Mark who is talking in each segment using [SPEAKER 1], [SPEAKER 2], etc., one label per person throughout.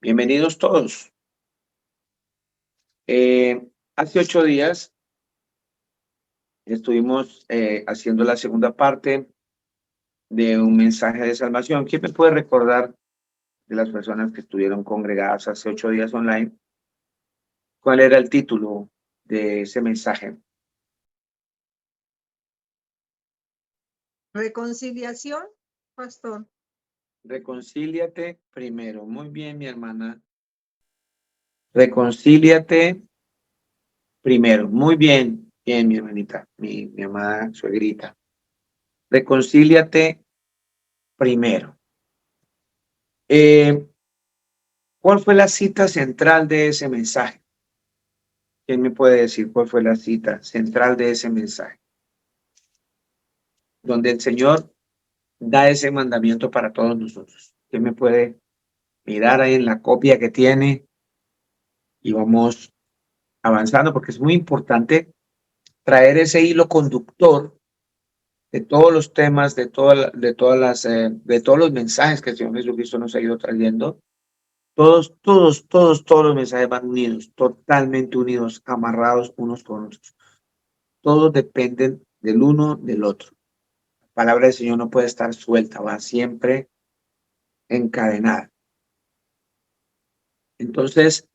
[SPEAKER 1] Bienvenidos todos. Hace 8 días estuvimos haciendo la segunda parte de un mensaje de salvación. ¿Quién me puede recordar de las personas que estuvieron congregadas hace 8 días online? ¿Cuál era el título de ese mensaje?
[SPEAKER 2] Reconciliación, pastor.
[SPEAKER 1] Reconcíliate primero. Muy bien, mi hermana. Reconcíliate primero. Muy bien. Bien, mi hermanita, mi amada suegrita. Reconcíliate primero. ¿Cuál fue la cita central de ese mensaje? ¿Quién me puede decir cuál fue la cita central de ese mensaje? Donde el Señor da ese mandamiento para todos nosotros. ¿Quién me puede mirar ahí en la copia que tiene? Y vamos avanzando porque es muy importante traer ese hilo conductor de todos los temas, de todos los mensajes que el Señor Jesucristo nos ha ido trayendo. Todos los mensajes van unidos, totalmente unidos, amarrados unos con otros. Todos dependen del uno del otro. La palabra del Señor no puede estar suelta, va siempre encadenada. Entonces,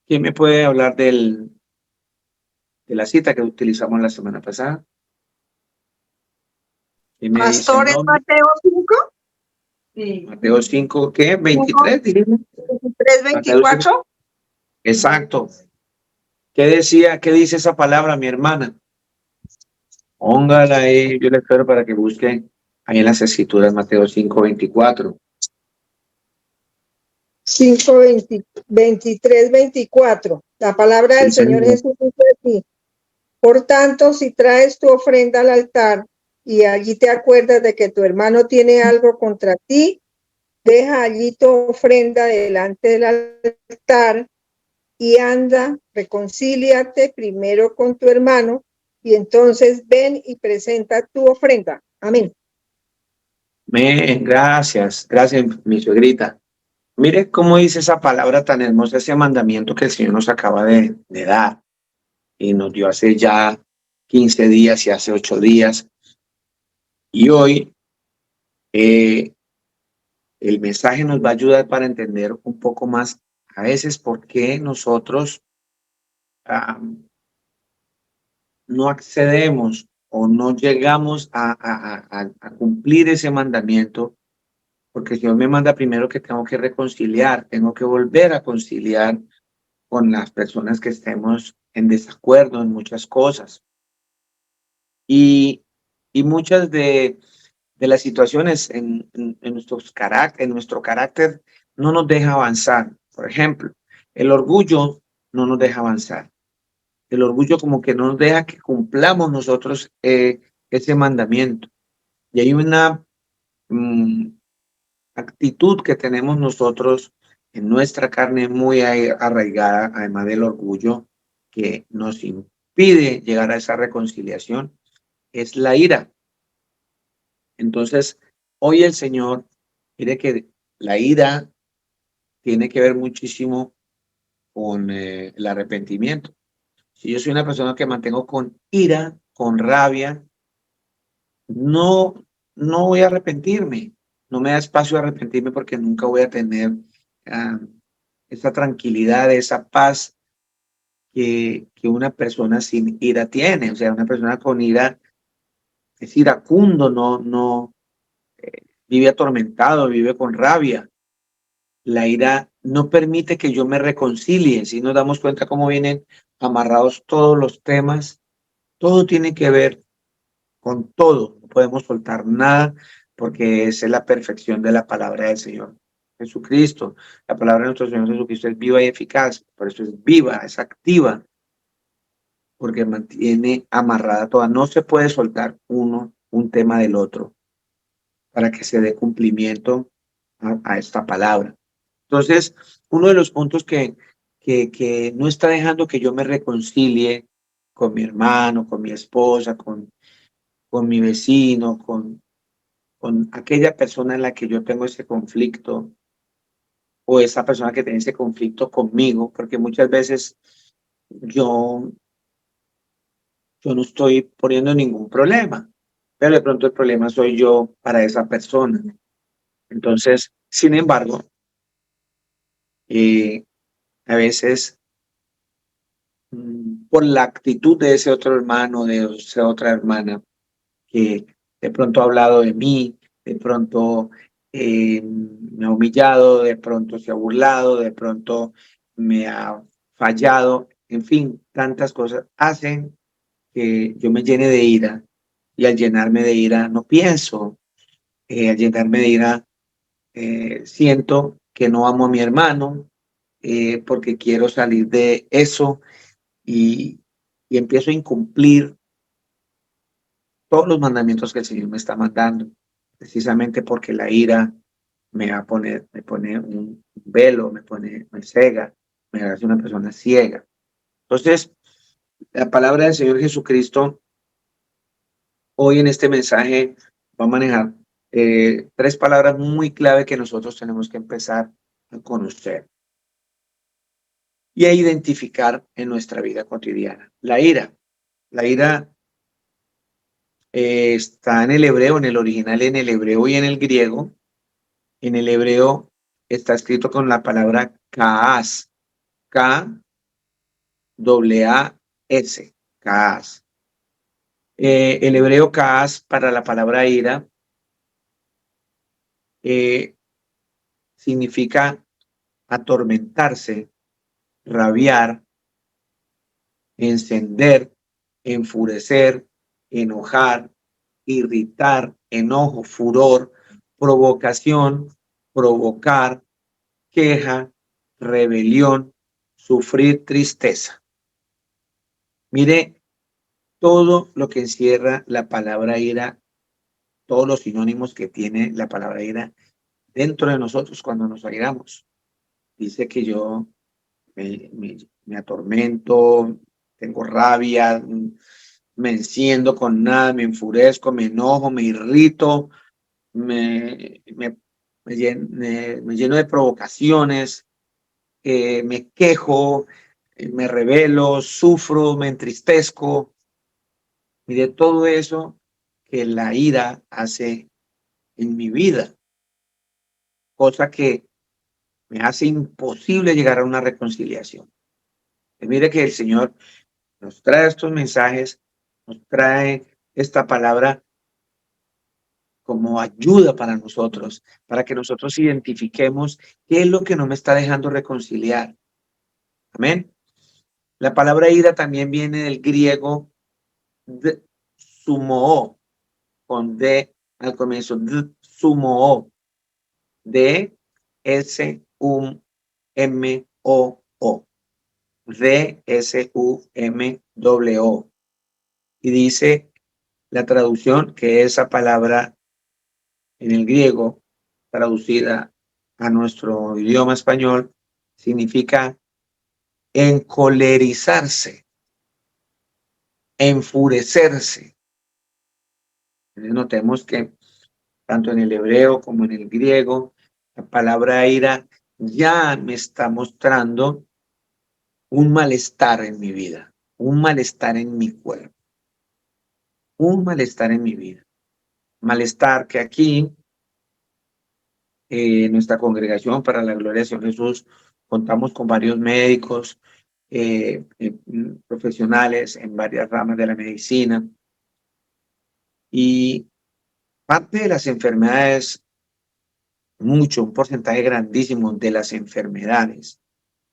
[SPEAKER 1] ¿quién me puede hablar de la cita que utilizamos la semana pasada? ¿Quién me dice el
[SPEAKER 2] Pastor, ¿es
[SPEAKER 1] nombre?
[SPEAKER 2] Mateo 5? Sí.
[SPEAKER 1] Mateo 5, ¿qué? 23, diríamos.
[SPEAKER 2] 3,
[SPEAKER 1] Mateo 5.
[SPEAKER 2] 24.
[SPEAKER 1] Exacto. ¿Qué decía? ¿Qué dice esa palabra, mi hermana? Póngala ahí, yo le espero para que busque ahí en las escrituras, Mateo 5, 24.
[SPEAKER 2] 5, 23, 24. La palabra del
[SPEAKER 1] Sí,
[SPEAKER 2] Señor
[SPEAKER 1] señor.
[SPEAKER 2] Jesús dice así: por tanto, si traes tu ofrenda al altar y allí te acuerdas de que tu hermano tiene algo contra ti, deja allí tu ofrenda delante del altar y anda, reconcíliate primero con tu hermano y entonces ven y presenta tu ofrenda. Amén.
[SPEAKER 1] Gracias, mi suegrita. Mire cómo dice esa palabra tan hermosa, ese mandamiento que el Señor nos acaba de dar y nos dio hace ya 15 días y hace 8 días. Y hoy el mensaje nos va a ayudar para entender un poco más a veces por qué nosotros no accedemos o no llegamos a cumplir ese mandamiento, porque el Señor me manda primero que tengo que reconciliar, tengo que volver a conciliar con las personas que estemos en desacuerdo en muchas cosas. Y muchas de las situaciones en nuestro carácter no nos deja avanzar. Por ejemplo, el orgullo no nos deja avanzar. El orgullo como que no nos deja que cumplamos nosotros ese mandamiento. Y hay una actitud que tenemos nosotros en nuestra carne muy arraigada, además del orgullo, que nos impide llegar a esa reconciliación, es la ira. Entonces, hoy el Señor, mire que la ira tiene que ver muchísimo con el arrepentimiento. Si yo soy una persona que mantengo con ira, con rabia, no, no voy a arrepentirme. No me da espacio a arrepentirme porque nunca voy a tener ah, esa tranquilidad, esa paz que una persona sin ira tiene. O sea, una persona con ira es iracundo, no vive atormentado, vive con rabia. La ira no permite que yo me reconcilie. Si nos damos cuenta cómo vienen amarrados todos los temas, todo tiene que ver con todo. No podemos soltar nada porque esa es la perfección de la palabra del Señor Jesucristo. La palabra de nuestro Señor Jesucristo es viva y eficaz. Por eso es viva, es activa, porque mantiene amarrada toda. No se puede soltar un tema del otro para que se dé cumplimiento a esta palabra. Entonces, uno de los puntos que no está dejando que yo me reconcilie con mi hermano, con mi esposa, con mi vecino, con aquella persona en la que yo tengo ese conflicto, o esa persona que tiene ese conflicto conmigo, porque muchas veces yo, yo no estoy poniendo ningún problema, pero de pronto el problema soy yo para esa persona. Entonces, sin embargo, eh, a veces por la actitud de ese otro hermano, de esa otra hermana, que de pronto ha hablado de mí, de pronto me ha humillado, de pronto se ha burlado, de pronto me ha fallado, en fin, tantas cosas hacen que yo me llene de ira y al llenarme de ira no pienso, al llenarme de ira siento que no amo a mi hermano porque quiero salir de eso y, y empiezo a incumplir todos los mandamientos que el Señor me está mandando, precisamente porque la ira me va a poner, me pone un velo, me cega, me hace una persona ciega. Entonces, la palabra del Señor Jesucristo hoy en este mensaje va a manejar tres palabras muy clave que nosotros tenemos que empezar a conocer y a identificar en nuestra vida cotidiana. La ira está en el hebreo, en el original, en el hebreo y en el griego. En el hebreo está escrito con la palabra kaas, K-A-A-S, kaas. El hebreo kaas para la palabra ira eh, significa atormentarse, rabiar, encender, enfurecer, enojar, irritar, enojo, furor, provocación, provocar, queja, rebelión, sufrir tristeza. Mire todo lo que encierra la palabra ira, todos los sinónimos que tiene la palabra ira dentro de nosotros cuando nos airamos. Dice que yo me atormento, tengo rabia, me enciendo con nada, me enfurezco, me enojo, me irrito, me, me, me lleno de provocaciones, me quejo, me rebelo, sufro, me entristezco. Mire todo eso que la ira hace en mi vida, cosa que me hace imposible llegar a una reconciliación. Y mire que el Señor nos trae estos mensajes, nos trae esta palabra como ayuda para nosotros, para que nosotros identifiquemos qué es lo que no me está dejando reconciliar. Amén. La palabra ira también viene del griego sumoo, con D al comienzo, sumoo, D-S-U-M-O-O, D-S-U-M-O-O. Y dice la traducción que esa palabra en el griego, traducida a nuestro idioma español, significa encolerizarse, enfurecerse. Entonces, notemos que tanto en el hebreo como en el griego, la palabra ira ya me está mostrando un malestar en mi vida, un malestar en mi cuerpo, un malestar en mi vida. Malestar que aquí en nuestra congregación para la gloria del Señor Jesús contamos con varios médicos, profesionales en varias ramas de la medicina y parte de las enfermedades, un porcentaje grandísimo de las enfermedades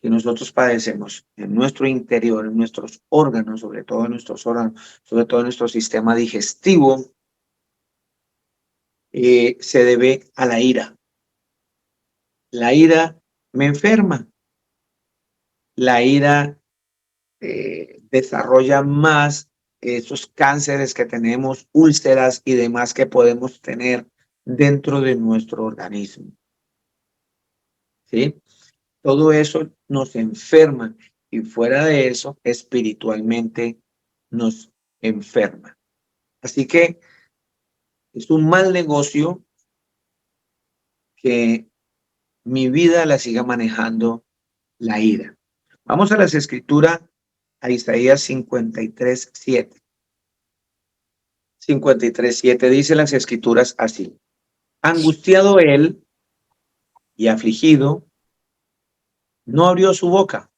[SPEAKER 1] que nosotros padecemos en nuestro interior, en nuestros órganos, sobre todo en nuestros órganos, sobre todo en nuestro sistema digestivo, se debe a la ira. La ira me enferma. La ira desarrolla más esos cánceres que tenemos, úlceras y demás que podemos tener dentro de nuestro organismo. ¿Sí? Todo eso nos enferma y fuera de eso, espiritualmente nos enferma. Así que es un mal negocio que mi vida la siga manejando la ira. Vamos a las escrituras, a Isaías 53:7. 53:7 dice las escrituras así: angustiado él y afligido, no abrió su boca.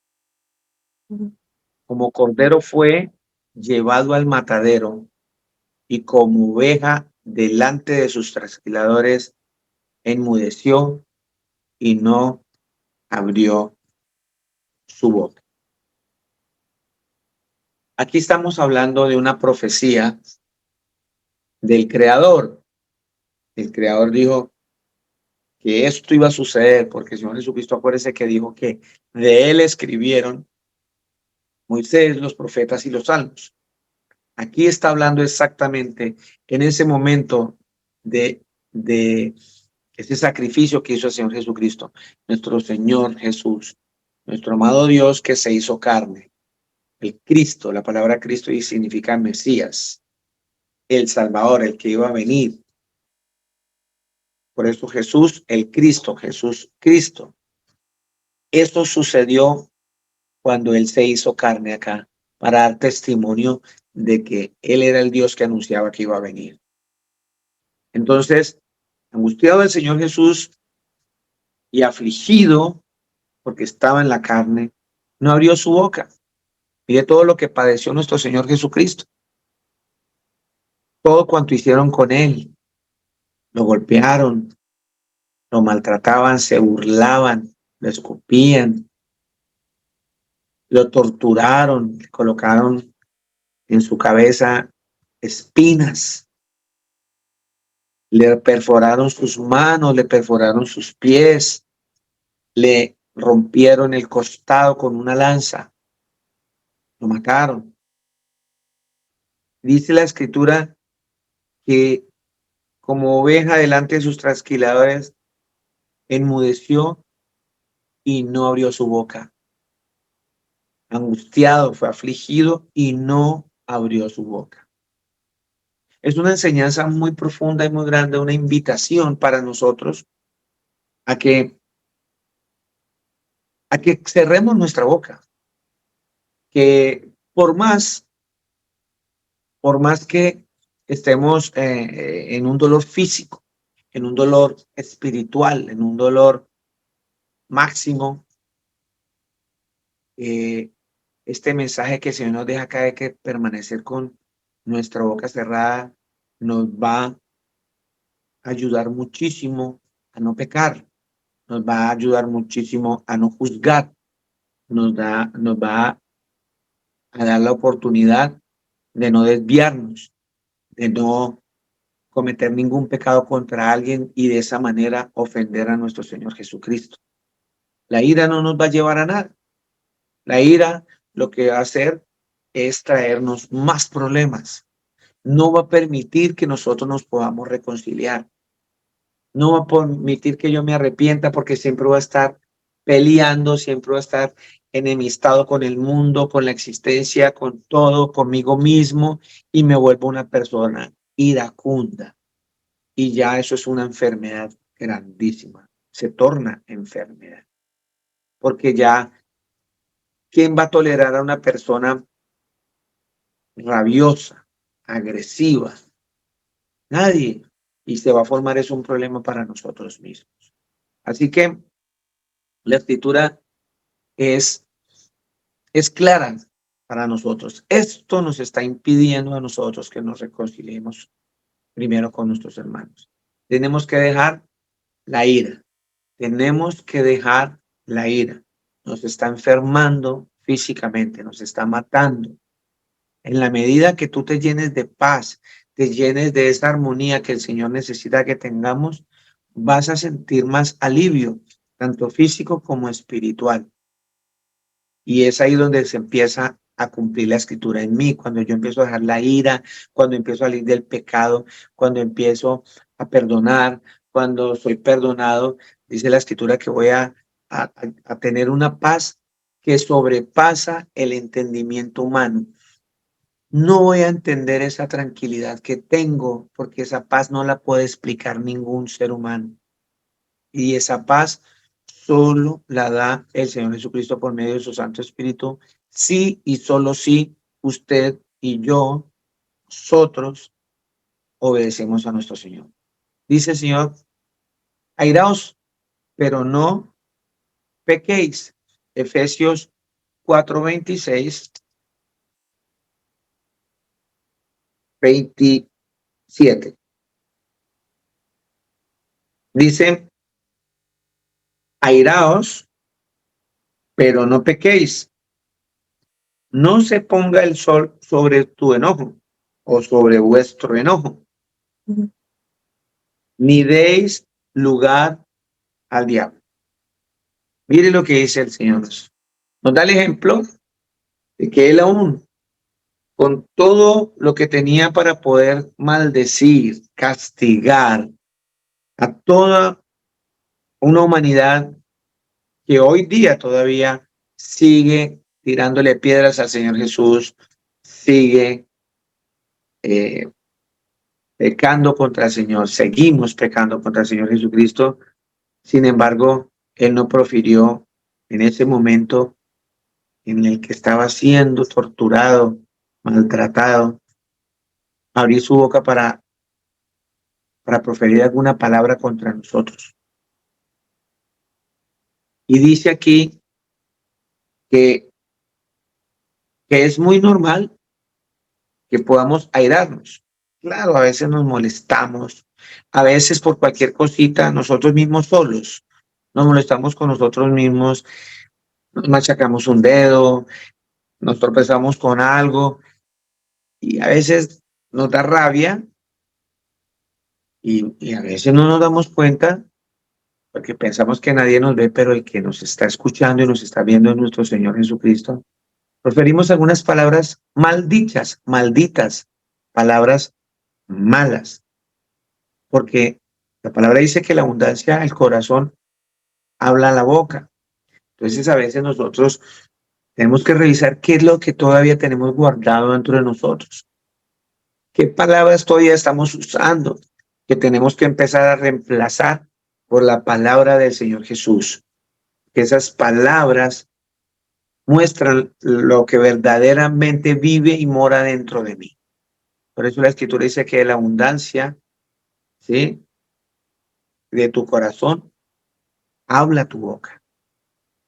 [SPEAKER 1] Como cordero fue llevado al matadero, y como oveja delante de sus trasquiladores, enmudeció y no abrió su boca. Aquí estamos hablando de una profecía del Creador. El Creador dijo que esto iba a suceder, porque el Señor Jesucristo, acuérdese que dijo que de él escribieron Moisés, los profetas y los salmos. Aquí está hablando exactamente en ese momento de ese sacrificio que hizo el Señor Jesucristo, nuestro Señor Jesús, nuestro amado Dios que se hizo carne. El Cristo, la palabra Cristo significa Mesías, el Salvador, el que iba a venir. Por eso Jesús, el Cristo, Jesús Cristo. Esto sucedió cuando Él se hizo carne acá, para dar testimonio de que Él era el Dios que anunciaba que iba a venir. Entonces, angustiado el Señor Jesús y afligido, porque estaba en la carne, no abrió su boca. Mire todo lo que padeció nuestro Señor Jesucristo. Todo cuanto hicieron con Él. Lo golpearon, lo maltrataban, se burlaban, lo escupían, lo torturaron, le colocaron en su cabeza espinas, le perforaron sus manos, le perforaron sus pies, le rompieron el costado con una lanza, lo mataron. Dice la escritura que como oveja delante de sus trasquiladores, enmudeció y no abrió su boca. Angustiado, fue afligido y no abrió su boca. Es una enseñanza muy profunda y muy grande, una invitación para nosotros a que cerremos nuestra boca, que por más que estemos en un dolor físico, en un dolor espiritual, en un dolor máximo, este mensaje que el Señor nos deja acá de que permanecer con nuestra boca cerrada nos va a ayudar muchísimo a no pecar, nos va a ayudar muchísimo a no juzgar, nos va a dar la oportunidad de no desviarnos, de no cometer ningún pecado contra alguien y de esa manera ofender a nuestro Señor Jesucristo. La ira no nos va a llevar a nada. La ira lo que va a hacer es traernos más problemas. No va a permitir que nosotros nos podamos reconciliar. No va a permitir que yo me arrepienta, porque siempre voy a estar peleando, siempre voy a estar enemistado con el mundo, con la existencia, con todo, conmigo mismo, y me vuelvo una persona iracunda. Y ya eso es una enfermedad grandísima. Se torna enfermedad. Porque ya, ¿quién va a tolerar a una persona rabiosa, agresiva? Nadie. Y se va a formar eso un problema para nosotros mismos. Así que la escritura es clara para nosotros. Esto nos está impidiendo a nosotros que nos reconciliemos primero con nuestros hermanos. Tenemos que dejar la ira. Tenemos que dejar la ira. Nos está enfermando físicamente, nos está matando. En la medida que tú te llenes de paz, te llenes de esa armonía que el Señor necesita que tengamos, vas a sentir más alivio, tanto físico como espiritual. Y es ahí donde se empieza a cumplir la escritura en mí, cuando yo empiezo a dejar la ira, cuando empiezo a salir del pecado, cuando empiezo a perdonar, cuando soy perdonado, dice la escritura que voy a tener una paz que sobrepasa el entendimiento humano. No voy a entender esa tranquilidad que tengo, porque esa paz no la puede explicar ningún ser humano. Y esa paz solo la da el Señor Jesucristo por medio de su Santo Espíritu. Sí y solo sí, usted y yo, nosotros, obedecemos a nuestro Señor. Dice el Señor, airaos, pero no pequéis. Efesios 4:26, 27. Dice, airaos, pero no pequéis. No se ponga el sol sobre tu enojo o sobre vuestro enojo, ni deis lugar al diablo. Mire lo que dice el Señor. Nos da el ejemplo de que él aún, con todo lo que tenía para poder maldecir, castigar a toda una humanidad que hoy día todavía sigue tirándole piedras al Señor Jesús, sigue pecando contra el Señor, seguimos pecando contra el Señor Jesucristo. Sin embargo, él no profirió en ese momento en el que estaba siendo torturado, maltratado, abrir su boca para proferir alguna palabra contra nosotros. Y dice aquí que es muy normal que podamos airarnos. Claro, a veces nos molestamos, a veces por cualquier cosita, nosotros mismos solos, nos molestamos con nosotros mismos, nos machacamos un dedo, nos tropezamos con algo y a veces nos da rabia y a veces no nos damos cuenta porque pensamos que nadie nos ve, pero el que nos está escuchando y nos está viendo es nuestro Señor Jesucristo. Proferimos algunas palabras maldichas, malditas, palabras malas, porque la palabra dice que la abundancia, el corazón, habla la boca. Entonces a veces nosotros tenemos que revisar qué es lo que todavía tenemos guardado dentro de nosotros. ¿Qué palabras todavía estamos usando que tenemos que empezar a reemplazar por la palabra del Señor Jesús? Que esas palabras muestran lo que verdaderamente vive y mora dentro de mí. Por eso la Escritura dice que la abundancia, ¿sí?, de tu corazón habla tu boca.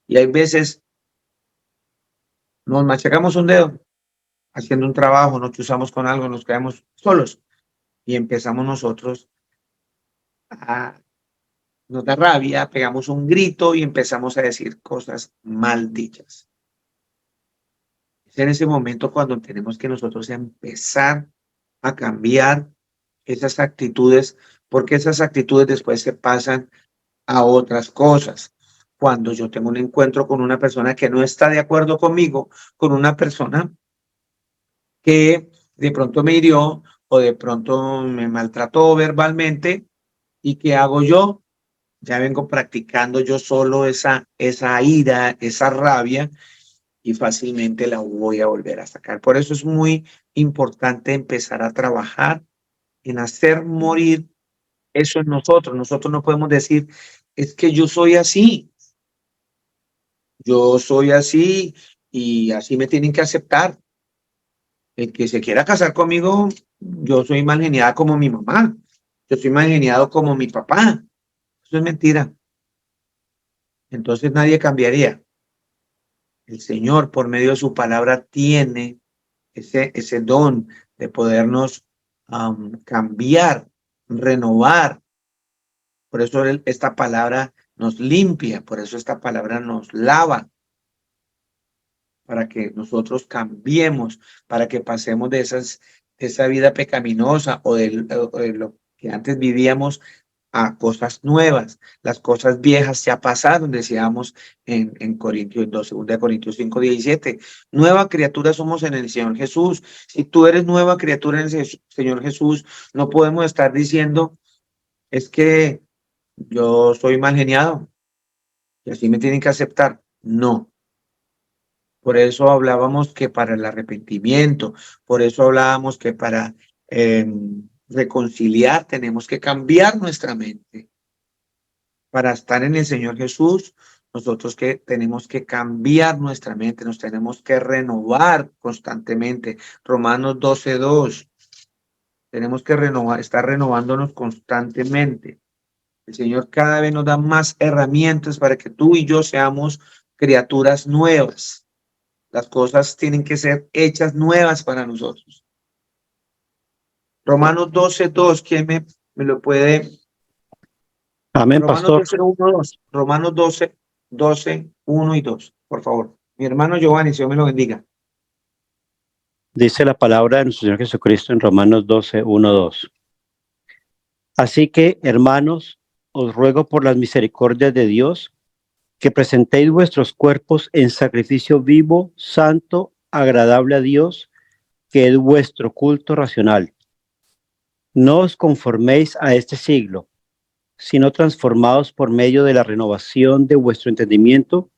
[SPEAKER 1] Y hay veces nos machacamos un dedo haciendo un trabajo, nos chuzamos con algo, nos quedamos solos y empezamos nosotros a, nos da rabia, pegamos un grito y empezamos a decir cosas mal dichas. Es en ese momento cuando tenemos que nosotros empezar a cambiar esas actitudes, porque esas actitudes después se pasan a otras cosas. Cuando yo tengo un encuentro con una persona que no está de acuerdo conmigo, con una persona que de pronto me hirió o de pronto me maltrató verbalmente, ¿y qué hago yo? Ya vengo practicando yo solo esa ira, esa rabia, y fácilmente la voy a volver a sacar. Por eso es muy importante empezar a trabajar en hacer morir eso en nosotros. Nosotros no podemos decir, es que yo soy así y así me tienen que aceptar. El que se quiera casar conmigo, yo soy mal geniada como mi mamá, yo soy mal geniado como mi papá. Eso es mentira. Entonces nadie cambiaría. El Señor, por medio de su palabra, tiene ese don de podernos cambiar, renovar. Por eso esta palabra nos limpia, por eso esta palabra nos lava, para que nosotros cambiemos, para que pasemos de esa vida pecaminosa o de lo que antes vivíamos a cosas nuevas. Las cosas viejas ya pasaron, decíamos en Corintios 2, 2 Corintios 5:17. Nueva criatura somos en el Señor Jesús. Si tú eres nueva criatura en el Señor Jesús, no podemos estar diciendo, es que yo soy mal geniado y así me tienen que aceptar. No. Por eso hablábamos que para el arrepentimiento, por eso hablábamos que para reconciliar tenemos que cambiar nuestra mente. para estar en el Señor Jesús, nosotros que tenemos que cambiar nuestra mente, nos tenemos que renovar constantemente. Romanos 12:2. Tenemos que estar renovándonos constantemente. El Señor cada vez nos da más herramientas para que tú y yo seamos criaturas nuevas. Las cosas tienen que ser hechas nuevas para nosotros. Romanos 12:2, ¿quién me lo puede?
[SPEAKER 3] Amén,
[SPEAKER 1] Romanos
[SPEAKER 3] pastor.
[SPEAKER 1] 12:1-2. Romanos 12:1 y 2, por favor. Mi hermano Giovanni, Dios me lo bendiga.
[SPEAKER 3] Dice la palabra de nuestro Señor Jesucristo en Romanos 12:1-2. Así que, hermanos, os ruego por las misericordias de Dios que presentéis vuestros cuerpos en sacrificio vivo, santo, agradable a Dios, que es vuestro culto racional. No os conforméis a este siglo, sino transformados por medio de la renovación de vuestro entendimiento,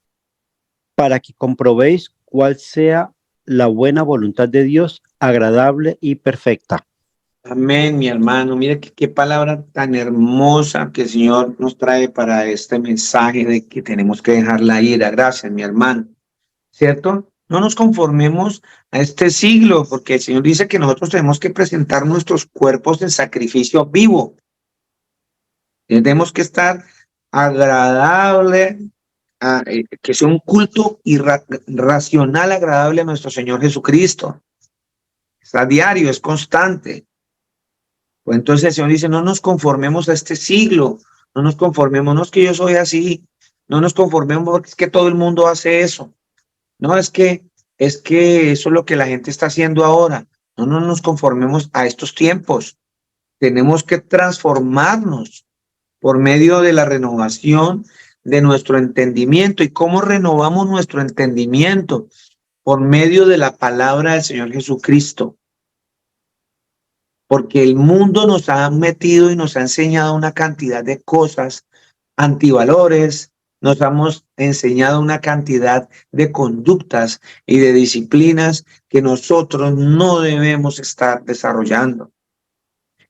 [SPEAKER 3] para que comprobéis cuál sea la buena voluntad de Dios, agradable y perfecta.
[SPEAKER 1] Amén, mi hermano. Mire qué palabra tan hermosa que el Señor nos trae para este mensaje de que tenemos que dejar la ira. Gracias, mi hermano. ¿Cierto? No nos conformemos a este siglo, porque el Señor dice que nosotros tenemos que presentar nuestros cuerpos en sacrificio vivo. Tenemos que estar agradable, que sea un culto racional agradable a nuestro Señor Jesucristo. Es a diario, es constante. Pues entonces el Señor dice, no nos conformemos a este siglo, no nos conformemos, no es que yo soy así, no nos conformemos porque es que todo el mundo hace eso. No, es que eso es lo que la gente está haciendo ahora. No nos conformemos a estos tiempos. Tenemos que transformarnos por medio de la renovación de nuestro entendimiento. ¿Y cómo renovamos nuestro entendimiento? Por medio de la palabra del Señor Jesucristo. Porque el mundo nos ha metido y nos ha enseñado una cantidad de cosas, antivalores, nos hemos enseñado una cantidad de conductas y de disciplinas que nosotros no debemos estar desarrollando,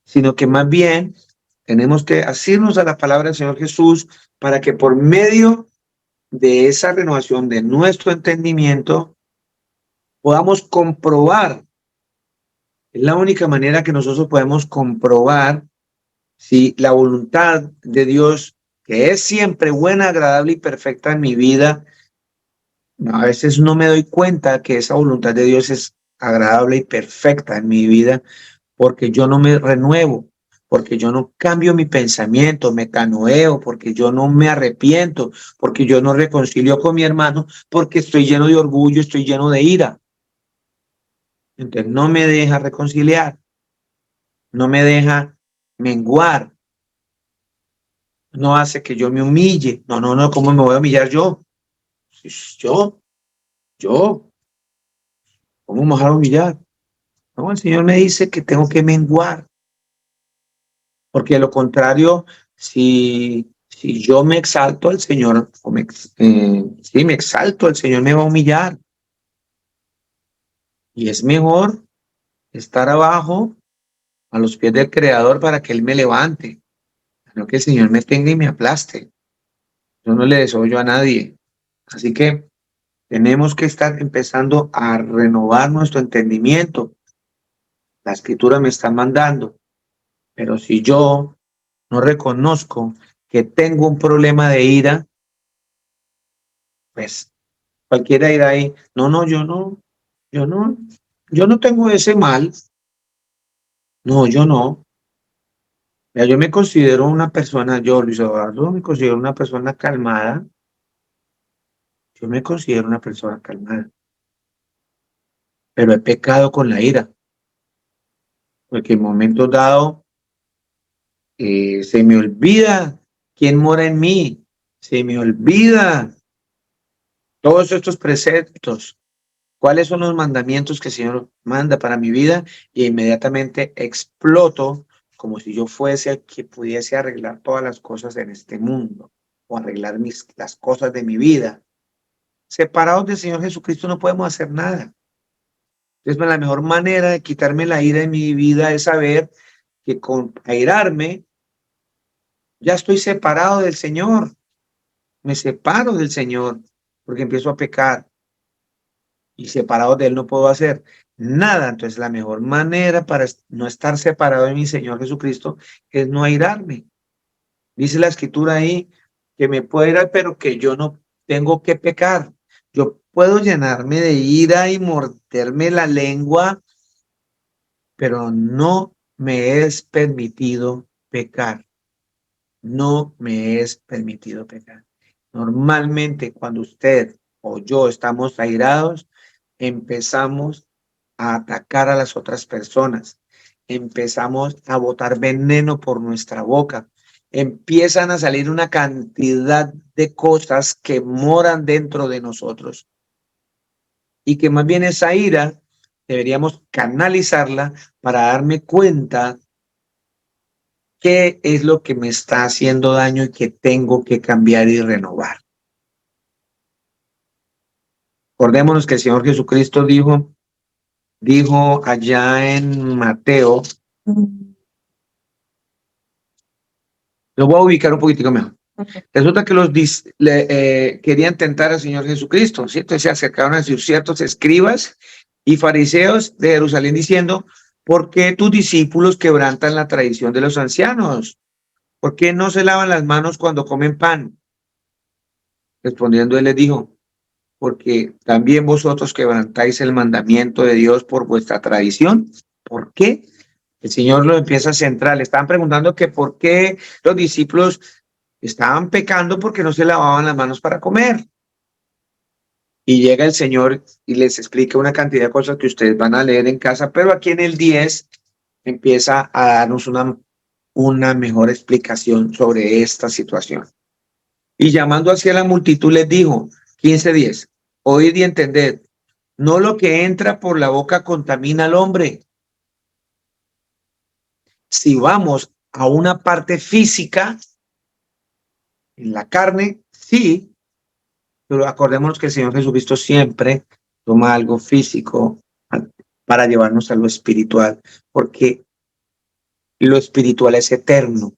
[SPEAKER 1] sino que más bien tenemos que asirnos a la palabra del Señor Jesús para que por medio de esa renovación de nuestro entendimiento podamos comprobar. Es la única manera que nosotros podemos comprobar si la voluntad de Dios, que es siempre buena, agradable y perfecta en mi vida, a veces no me doy cuenta que esa voluntad de Dios es agradable y perfecta en mi vida porque yo no me renuevo, porque yo no cambio mi pensamiento, me canoeo, porque yo no me arrepiento, porque yo no reconcilio con mi hermano, porque estoy lleno de orgullo, estoy lleno de ira. Entonces no me deja reconciliar, no me deja menguar, no hace que yo me humille. No, ¿cómo me voy a humillar yo? Yo, ¿cómo me voy a humillar? No, el Señor me dice que tengo que menguar, porque de lo contrario, si yo me exalto al Señor, si me exalto, el Señor me va a humillar. Y es mejor estar abajo a los pies del Creador para que Él me levante, no que el Señor me tenga y me aplaste. Yo no le deseo yo a nadie. Así que tenemos que estar empezando a renovar nuestro entendimiento. La Escritura me está mandando, pero si yo no reconozco que tengo un problema de ira, pues cualquiera dirá ahí, yo no tengo ese mal. No, yo no. Ya, yo me considero una persona, yo, Luis Eduardo, me considero una persona calmada. Yo me considero una persona calmada, pero he pecado con la ira, porque en momentos dados se me olvida quién mora en mí, se me olvida todos estos preceptos, cuáles son los mandamientos que el Señor manda para mi vida y inmediatamente exploto como si yo fuese el que pudiese arreglar todas las cosas en este mundo o arreglar las cosas de mi vida. Separados del Señor Jesucristo no podemos hacer nada. Entonces, la mejor manera de quitarme la ira de mi vida es saber que con airarme Ya estoy separado del Señor. Me separo del Señor porque empiezo a pecar y separado de Él no puedo hacer nada. Entonces la mejor manera para no estar separado de mi Señor Jesucristo es no airarme. Dice la escritura ahí que me puedo irar, pero que yo no tengo que pecar. Yo puedo llenarme de ira y morderme la lengua, pero no me es permitido pecar. No me es permitido pecar. Normalmente cuando usted o yo estamos airados, empezamos a atacar a las otras personas, empezamos a botar veneno por nuestra boca, empiezan a salir una cantidad de cosas que moran dentro de nosotros y que más bien esa ira deberíamos canalizarla para darme cuenta qué es lo que me está haciendo daño y que tengo que cambiar y renovar. Acordémonos que el Señor Jesucristo dijo allá en Mateo, lo voy a ubicar un poquitico mejor. Resulta que querían tentar al Señor Jesucristo, ¿cierto? Se acercaron a sus ciertos escribas y fariseos de Jerusalén diciendo, ¿por qué tus discípulos quebrantan la tradición de los ancianos? ¿Por qué no se lavan las manos cuando comen pan? Respondiendo él les dijo, porque también vosotros quebrantáis el mandamiento de Dios por vuestra tradición. ¿Por qué? El Señor lo empieza a centrar. Le estaban preguntando que por qué los discípulos estaban pecando porque no se lavaban las manos para comer. Y llega el Señor y les explica una cantidad de cosas que ustedes van a leer en casa, pero aquí en el 10 empieza a darnos una mejor explicación sobre esta situación. Y llamando hacia la multitud les dijo, 15:10, oíd y entended, no lo que entra por la boca contamina al hombre. Si vamos a una parte física, en la carne, sí, pero acordémonos que el Señor Jesucristo siempre toma algo físico para llevarnos a lo espiritual, porque lo espiritual es eterno.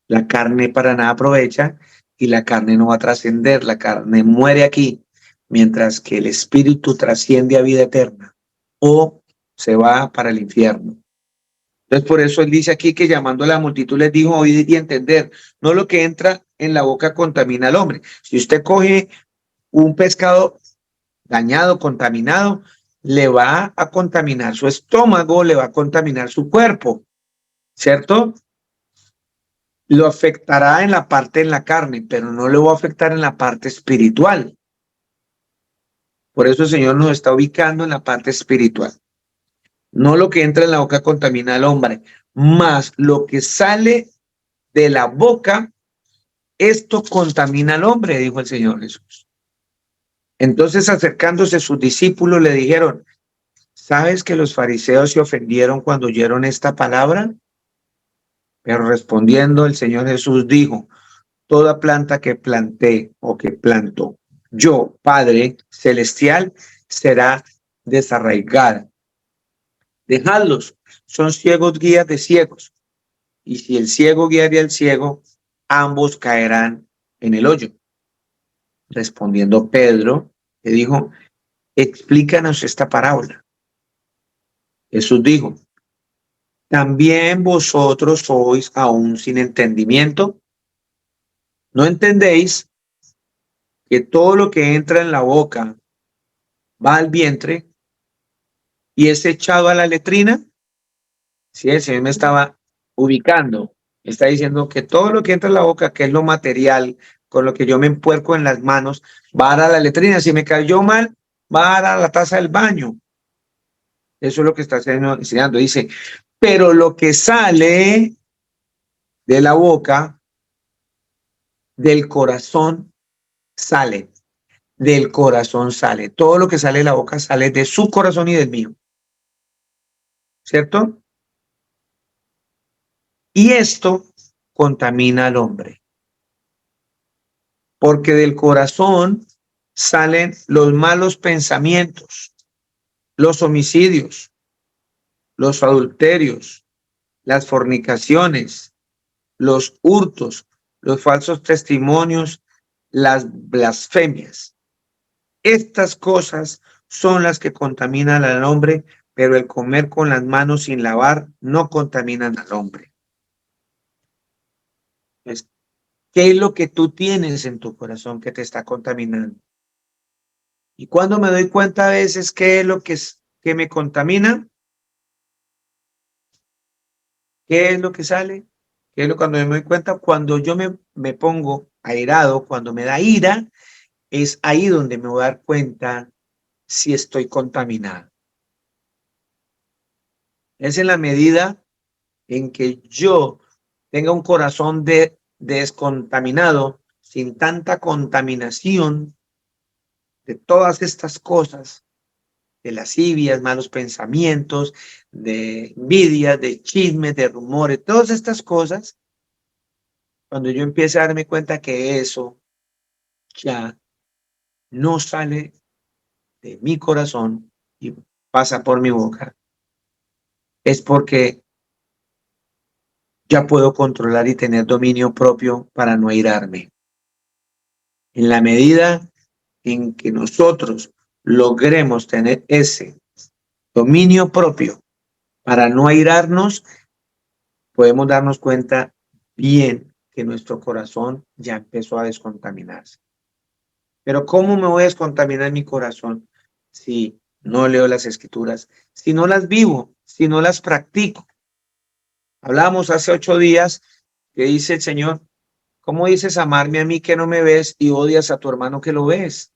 [SPEAKER 1] La carne para nada aprovecha y la carne no va a trascender, la carne muere aquí, mientras que el espíritu trasciende a vida eterna o se va para el infierno. Entonces, por eso él dice aquí que llamando a la multitud les dijo oír y entender, no lo que entra en la boca contamina al hombre. Si usted coge un pescado dañado, contaminado, le va a contaminar su estómago, le va a contaminar su cuerpo, ¿cierto? Lo afectará en la parte en la carne, pero no le va a afectar en la parte espiritual. Por eso el Señor nos está ubicando en la parte espiritual. No lo que entra en la boca contamina al hombre, más lo que sale de la boca, esto contamina al hombre, dijo el Señor Jesús. Entonces, acercándose sus discípulos, le dijeron, ¿sabes que los fariseos se ofendieron cuando oyeron esta palabra? Pero respondiendo, el Señor Jesús dijo, toda planta que planté o que planto yo, Padre Celestial, será desarraigada. Dejadlos, son ciegos guías de ciegos. Y si el ciego guiaría al ciego, ambos caerán en el hoyo. Respondiendo Pedro, le dijo, explícanos esta parábola. Jesús dijo, ¿también vosotros sois aún sin entendimiento? ¿No entendéis que todo lo que entra en la boca va al vientre y es echado a la letrina? Sí, el Señor me estaba ubicando. Está diciendo que todo lo que entra en la boca, que es lo material, con lo que yo me empuerco en las manos, va a dar a la letrina. Si me cayó mal, va a dar a la taza del baño. Eso es lo que está enseñando. Dice, pero lo que sale de la boca, del corazón, sale. Del corazón sale. Todo lo que sale de la boca sale de su corazón y del mío. ¿Cierto? Y esto contamina al hombre. Porque del corazón salen los malos pensamientos, los homicidios, los adulterios, las fornicaciones, los hurtos, los falsos testimonios, las blasfemias. Estas cosas son las que contaminan al hombre, pero el comer con las manos sin lavar no contaminan al hombre. ¿Qué es lo que tú tienes en tu corazón que te está contaminando? Y cuando me doy cuenta a veces qué es lo que me contamina, ¿qué es lo que sale? ¿Qué es lo cuando me doy cuenta? Cuando yo me pongo airado, cuando me da ira, es ahí donde me voy a dar cuenta si estoy contaminado. Es en la medida en que yo tenga un corazón descontaminado, sin tanta contaminación de todas estas cosas, de lascivias, malos pensamientos, de envidia, de chismes, de rumores, todas estas cosas, cuando yo empiece a darme cuenta que eso ya no sale de mi corazón y pasa por mi boca, es porque ya puedo controlar y tener dominio propio para no airarme. En la medida en que nosotros logremos tener ese dominio propio para no airarnos, podemos darnos cuenta bien que nuestro corazón ya empezó a descontaminarse. Pero ¿cómo me voy a descontaminar mi corazón si no leo las escrituras, si no las vivo, si no las practico? Hablábamos hace 8 días que dice el Señor, ¿cómo dices amarme a mí que no me ves y odias a tu hermano que lo ves?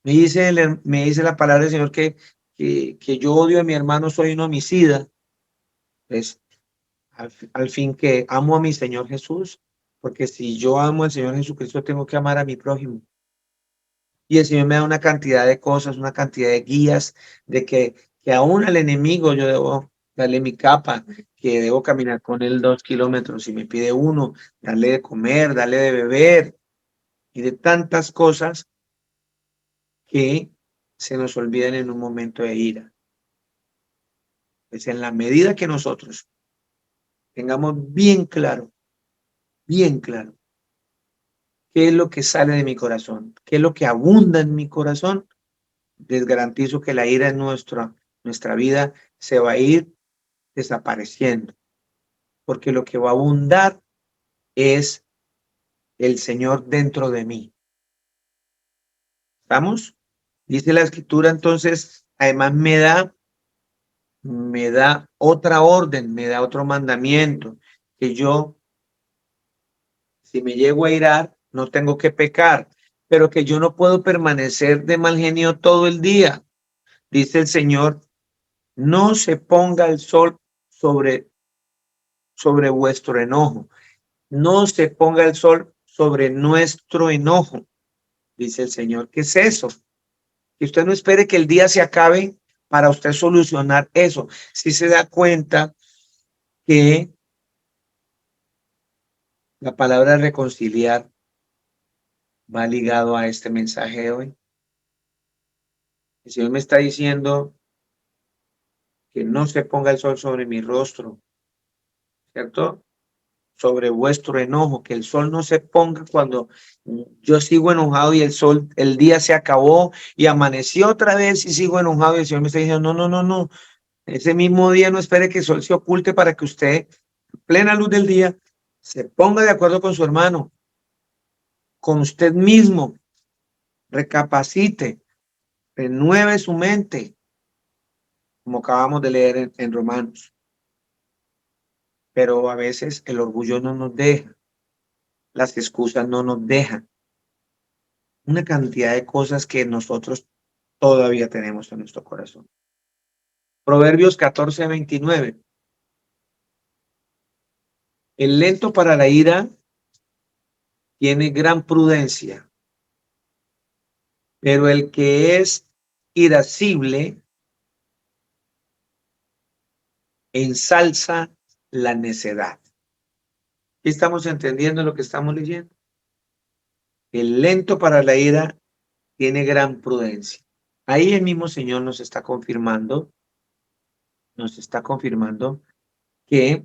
[SPEAKER 1] Me dice la palabra del Señor que yo odio a mi hermano, soy un homicida. Pues al fin que amo a mi Señor Jesús, porque si yo amo al Señor Jesucristo, tengo que amar a mi prójimo. Y el Señor me da una cantidad de cosas, una cantidad de guías, de que aún al enemigo yo debo darle mi capa, que debo caminar con él 2 kilómetros. Si me pide 1, darle de comer, darle de beber, y de tantas cosas que se nos olvidan en un momento de ira. Pues en la medida que nosotros tengamos bien claro, qué es lo que sale de mi corazón, qué es lo que abunda en mi corazón, les garantizo que la ira en nuestra vida se va a ir desapareciendo, porque lo que va a abundar es el Señor dentro de mí. ¿Estamos? Dice la escritura, entonces, además me da otra orden, me da otro mandamiento, que yo, si me llego a irar, no tengo que pecar, pero que yo no puedo permanecer de mal genio todo el día. Dice el Señor, no se ponga el sol sobre vuestro enojo, no se ponga el sol sobre nuestro enojo, dice el Señor. ¿Qué es eso? Que usted no espere que el día se acabe para usted solucionar eso. Si se da cuenta que la palabra reconciliar va ligado a este mensaje de hoy. El Señor me está diciendo que no se ponga el sol sobre mi rostro, ¿cierto? Sobre vuestro enojo, que el sol no se ponga cuando yo sigo enojado y el día se acabó y amaneció otra vez y sigo enojado y el Señor me está diciendo, no. Ese mismo día no espere que el sol se oculte para que usted, en plena luz del día, se ponga de acuerdo con su hermano, con usted mismo, recapacite, renueve su mente, como acabamos de leer en Romanos. Pero a veces el orgullo no nos deja, las excusas no nos dejan, una cantidad de cosas que nosotros todavía tenemos en nuestro corazón. Proverbios 14:29. El lento para la ira tiene gran prudencia, pero el que es irascible ensalza la necedad. ¿Qué estamos entendiendo lo que estamos leyendo? El lento para la ira tiene gran prudencia. Ahí el mismo Señor nos está confirmando que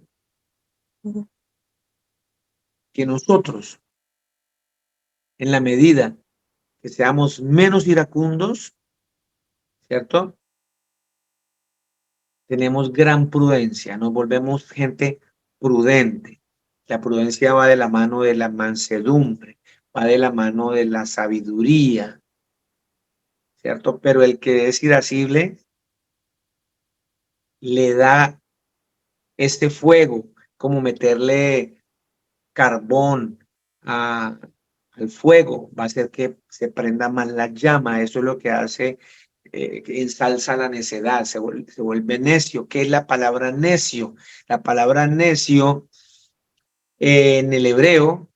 [SPEAKER 1] que nosotros, en la medida que seamos menos iracundos, ¿cierto? Tenemos gran prudencia, nos volvemos gente prudente. La prudencia va de la mano de la mansedumbre, va de la mano de la sabiduría, ¿cierto? Pero el que es irascible le da este fuego, como meterle carbón al fuego, va a hacer que se prenda más la llama. Eso es lo que hace, que ensalza la necedad, se vuelve necio. ¿Qué es la palabra necio? La palabra necio en el hebreo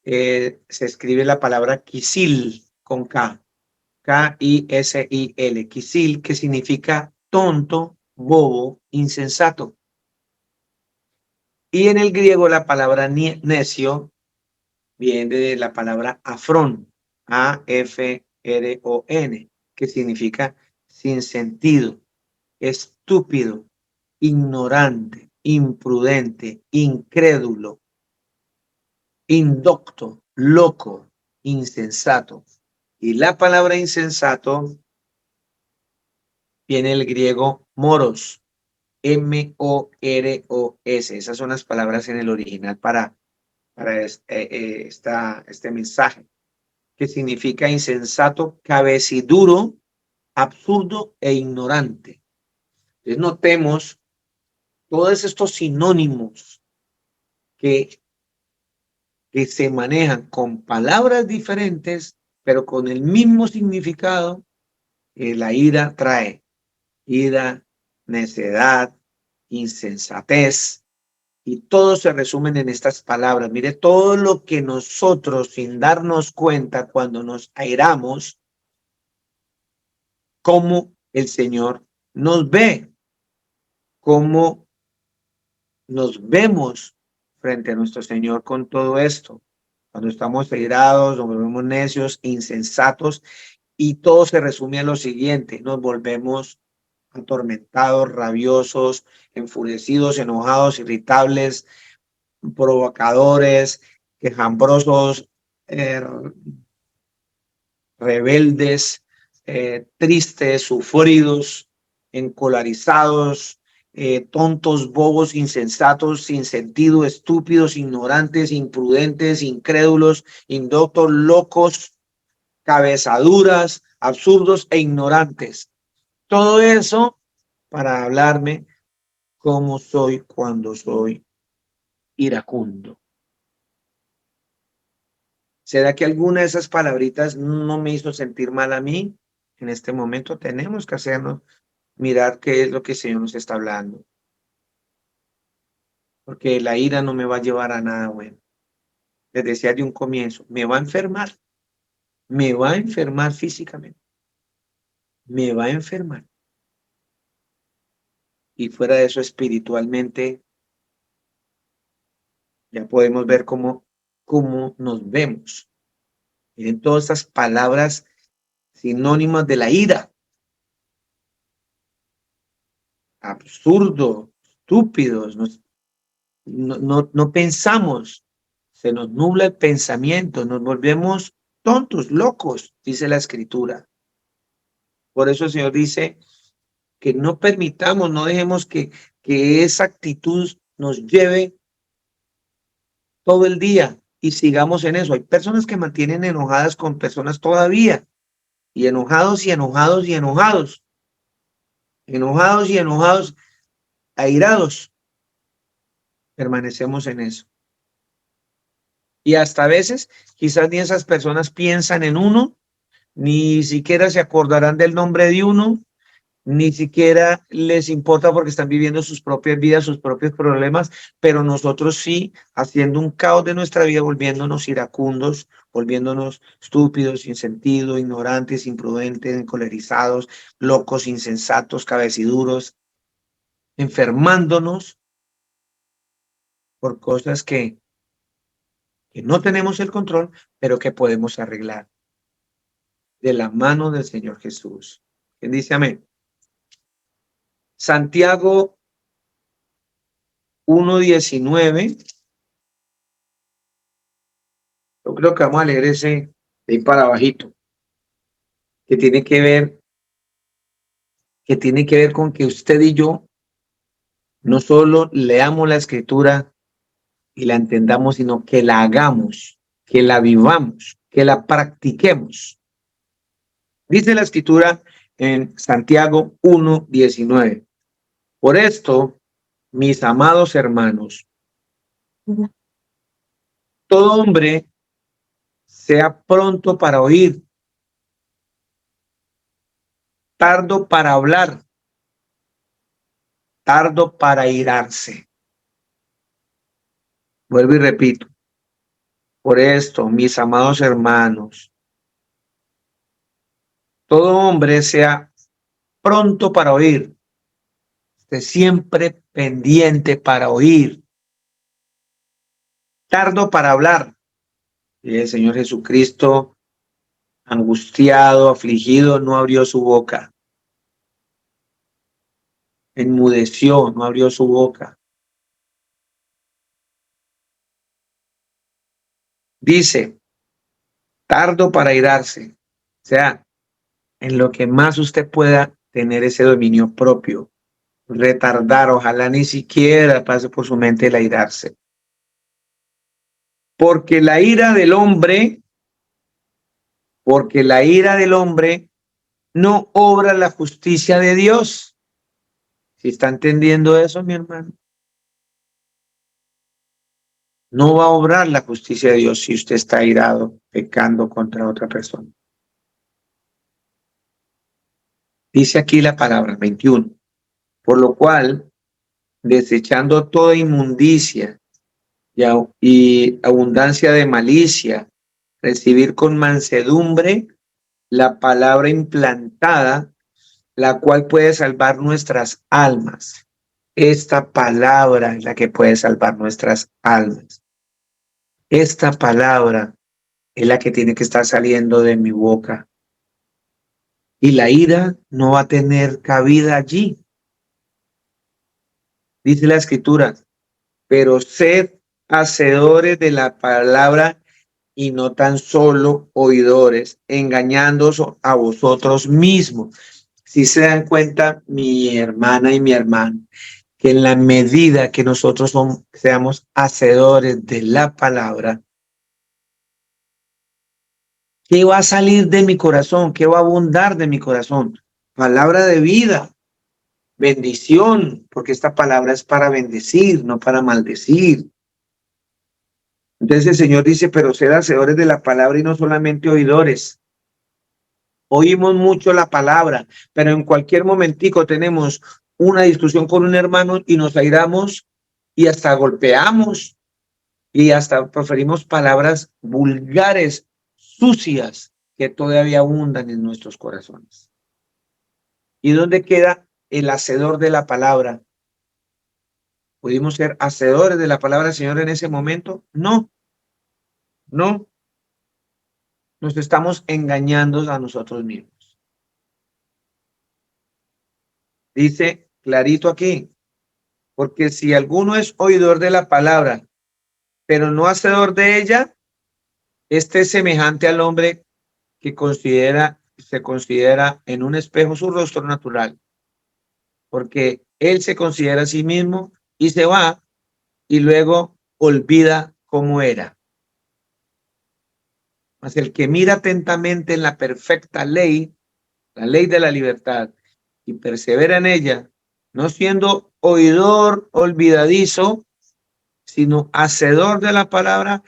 [SPEAKER 1] se escribe la palabra kisil con K, K-I-S-I-L, kisil, que significa tonto, bobo, insensato. Y en el griego la palabra necio viene de la palabra afrón, A-F-R-O-N, que significa sin sentido, estúpido, ignorante, imprudente, incrédulo, indocto, loco, insensato. Y la palabra insensato viene del griego moros, M-O-R-O-S. Esas son las palabras en el original para este mensaje, que significa insensato, cabeciduro, absurdo e ignorante. Entonces notemos todos estos sinónimos que se manejan con palabras diferentes, pero con el mismo significado. La ira trae ira, necedad, insensatez, y todo se resumen en estas palabras. Mire todo lo que nosotros, sin darnos cuenta, cuando nos airamos, cómo el Señor nos ve, cómo nos vemos frente a nuestro Señor con todo esto. Cuando estamos airados, nos volvemos necios, insensatos, y todo se resume a lo siguiente: nos volvemos atormentados, rabiosos, enfurecidos, enojados, irritables, provocadores, quejambrosos, rebeldes, tristes, sufridos, encolarizados, tontos, bobos, insensatos, sin sentido, estúpidos, ignorantes, imprudentes, incrédulos, indoctos, locos, cabezaduras, absurdos e ignorantes. Todo eso para hablarme cómo soy cuando soy iracundo. ¿Será que alguna de esas palabritas no me hizo sentir mal a mí? En este momento tenemos que hacernos mirar qué es lo que el Señor nos está hablando. Porque la ira no me va a llevar a nada bueno. Les decía de un comienzo, me va a enfermar físicamente, me va a enfermar. Y fuera de eso, espiritualmente, ya podemos ver cómo nos vemos. Miren todas estas palabras sinónimas de la ira. Absurdo, estúpidos, no pensamos, se nos nubla el pensamiento, nos volvemos tontos, locos, dice la Escritura. Por eso el Señor dice que no permitamos, no dejemos que esa actitud nos lleve todo el día y sigamos en eso. Hay personas que mantienen enojadas con personas todavía, y enojados y enojados y enojados, enojados y enojados, airados. Permanecemos en eso. Y hasta a veces, quizás ni esas personas piensan en uno, ni siquiera se acordarán del nombre de uno, ni siquiera les importa porque están viviendo sus propias vidas, sus propios problemas, pero nosotros sí, haciendo un caos de nuestra vida, volviéndonos iracundos, volviéndonos estúpidos, sin sentido, ignorantes, imprudentes, encolerizados, locos, insensatos, cabeciduros, enfermándonos por cosas que no tenemos el control, pero que podemos arreglar de la mano del Señor Jesús. ¿Quién dice amén? Santiago 1:19 Yo creo que vamos a leer ese de ahí para abajito, que tiene que ver con que usted y yo no solo leamos la escritura y la entendamos, sino que la hagamos, que la vivamos, que la practiquemos. Dice la escritura en Santiago 1:19. Por esto, mis amados hermanos, todo hombre sea pronto para oír, tardo para hablar, tardo para irarse. Vuelvo y repito. Por esto, mis amados hermanos, todo hombre sea pronto para oír, esté siempre pendiente para oír, tardo para hablar. Y el Señor Jesucristo, angustiado, afligido, no abrió su boca. Enmudeció, no abrió su boca. Dice, tardo para irarse. O sea, en lo que más usted pueda tener ese dominio propio, retardar, ojalá ni siquiera pase por su mente el airarse. Porque la ira del hombre no obra la justicia de Dios. ¿Sí está entendiendo eso, mi hermano? No va a obrar la justicia de Dios si usted está airado, pecando contra otra persona. Dice aquí la palabra 21. Por lo cual, desechando toda inmundicia y abundancia de malicia, recibir con mansedumbre la palabra implantada, la cual puede salvar nuestras almas. Esta palabra es la que puede salvar nuestras almas. Esta palabra es la que tiene que estar saliendo de mi boca. Y la ira no va a tener cabida allí. Dice la escritura, pero sed hacedores de la palabra y no tan solo oidores, engañándoos a vosotros mismos. Si se dan cuenta, mi hermana y mi hermano, que en la medida que nosotros seamos hacedores de la palabra, ¿qué va a salir de mi corazón? ¿Qué va a abundar de mi corazón? Palabra de vida, bendición, porque esta palabra es para bendecir, no para maldecir. Entonces el Señor dice, pero sed hacedores de la palabra y no solamente oidores. Oímos mucho la palabra, pero en cualquier momentico tenemos una discusión con un hermano y nos airamos y hasta golpeamos y hasta proferimos palabras vulgares, sucias, que todavía abundan en nuestros corazones. ¿Y dónde queda el hacedor de la palabra? ¿Pudimos ser hacedores de la palabra del Señor en ese momento? No, no. Nos estamos engañando a nosotros mismos. Dice clarito aquí, porque si alguno es oidor de la palabra, pero no hacedor de ella, este es semejante al hombre que se considera en un espejo su rostro natural, porque él se considera a sí mismo y se va y luego olvida cómo era. Mas el que mira atentamente en la perfecta ley, la ley de la libertad, y persevera en ella, no siendo oidor olvidadizo, sino hacedor de la palabra,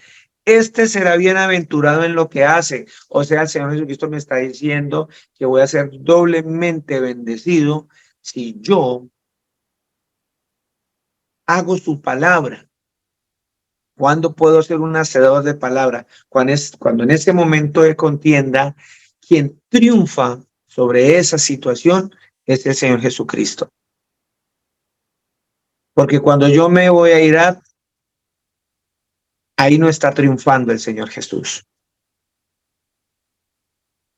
[SPEAKER 1] este será bienaventurado en lo que hace. O sea, el Señor Jesucristo me está diciendo que voy a ser doblemente bendecido si yo hago su palabra. ¿Cuándo puedo ser un hacedor de palabra? Cuando en ese momento de contienda, quien triunfa sobre esa situación es el Señor Jesucristo. Porque cuando yo me voy a irar, ahí no está triunfando el Señor Jesús.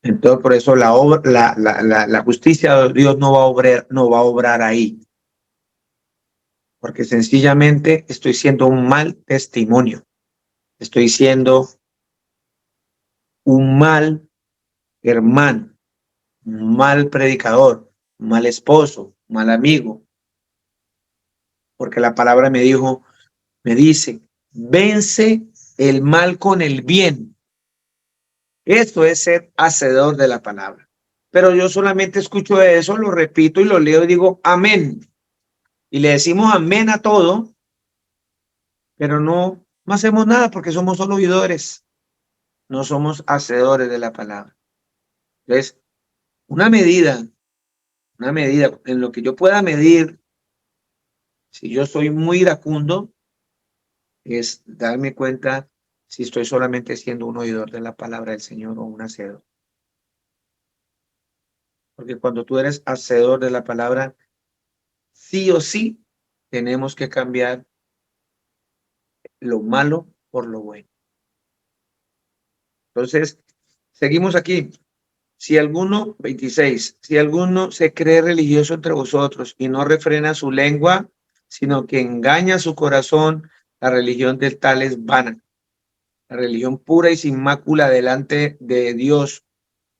[SPEAKER 1] Entonces, por eso la justicia de Dios no va a obrar ahí. Porque sencillamente estoy siendo un mal testimonio. Estoy siendo un mal hermano, un mal predicador, un mal esposo, un mal amigo. Porque la palabra me dice, vence el mal con el bien. Esto es ser hacedor de la palabra. Pero yo solamente escucho eso, lo repito y lo leo y digo amén. Y le decimos amén a todo, pero no hacemos nada porque somos solo oidores. No somos hacedores de la palabra. Entonces, una medida en lo que yo pueda medir, si yo soy muy iracundo, es darme cuenta si estoy solamente siendo un oidor de la palabra del Señor o un hacedor. Porque cuando tú eres hacedor de la palabra, sí o sí tenemos que cambiar lo malo por lo bueno. Entonces, seguimos aquí. Si alguno, 26, si alguno se cree religioso entre vosotros y no refrena su lengua, sino que engaña su corazón, la religión del tal es vana. La religión pura y sin mácula delante de Dios,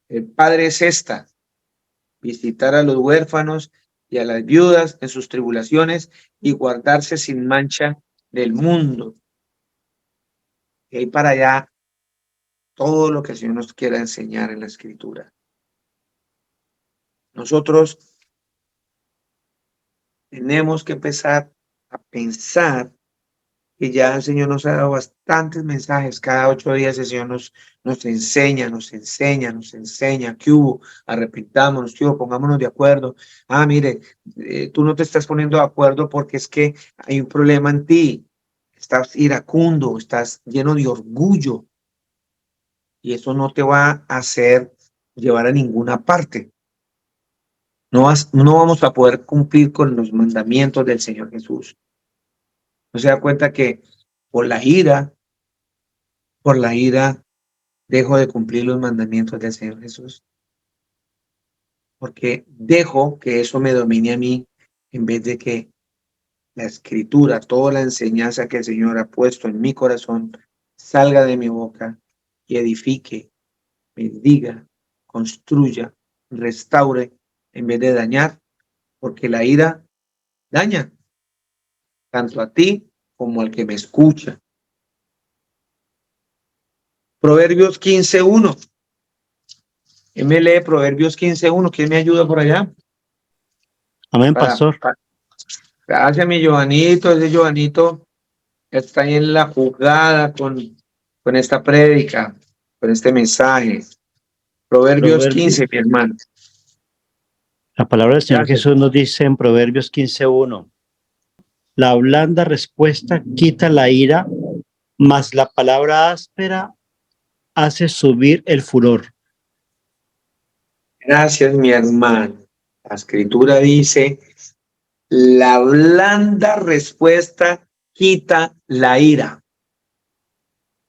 [SPEAKER 1] el Padre, es esta: visitar a los huérfanos y a las viudas en sus tribulaciones y guardarse sin mancha del mundo. Y ahí para allá todo lo que el Señor nos quiera enseñar en la Escritura. Nosotros tenemos que empezar a pensar que ya el Señor nos ha dado bastantes mensajes. Cada 8 días el Señor nos enseña. ¿Qué hubo? Arrepintámonos, ¿qué hubo? Pongámonos de acuerdo. Mire, tú no te estás poniendo de acuerdo porque es que hay un problema en ti. Estás iracundo, estás lleno de orgullo. Y eso no te va a hacer llevar a ninguna parte. No vamos a poder cumplir con los mandamientos del Señor Jesús. No se da cuenta que por la ira dejo de cumplir los mandamientos del Señor Jesús. Porque dejo que eso me domine a mí en vez de que la Escritura, toda la enseñanza que el Señor ha puesto en mi corazón, salga de mi boca y edifique, bendiga, construya, restaure, en vez de dañar, porque la ira daña tanto a ti como al que me escucha. Proverbios 15:1. ¿Quién me lee Proverbios 15:1? ¿Quién me ayuda por allá?
[SPEAKER 3] Amén, pastor.
[SPEAKER 1] Gracias, mi Joanito. Ese Joanito está ahí en la jugada con esta prédica, con este mensaje. Proverbios 15, mi hermano.
[SPEAKER 3] La palabra del Señor
[SPEAKER 1] Gracias.
[SPEAKER 3] Jesús nos dice en Proverbios 15:1: la blanda respuesta quita la ira, mas la palabra áspera hace subir el furor.
[SPEAKER 1] Gracias, mi hermano. La Escritura dice, la blanda respuesta quita la ira.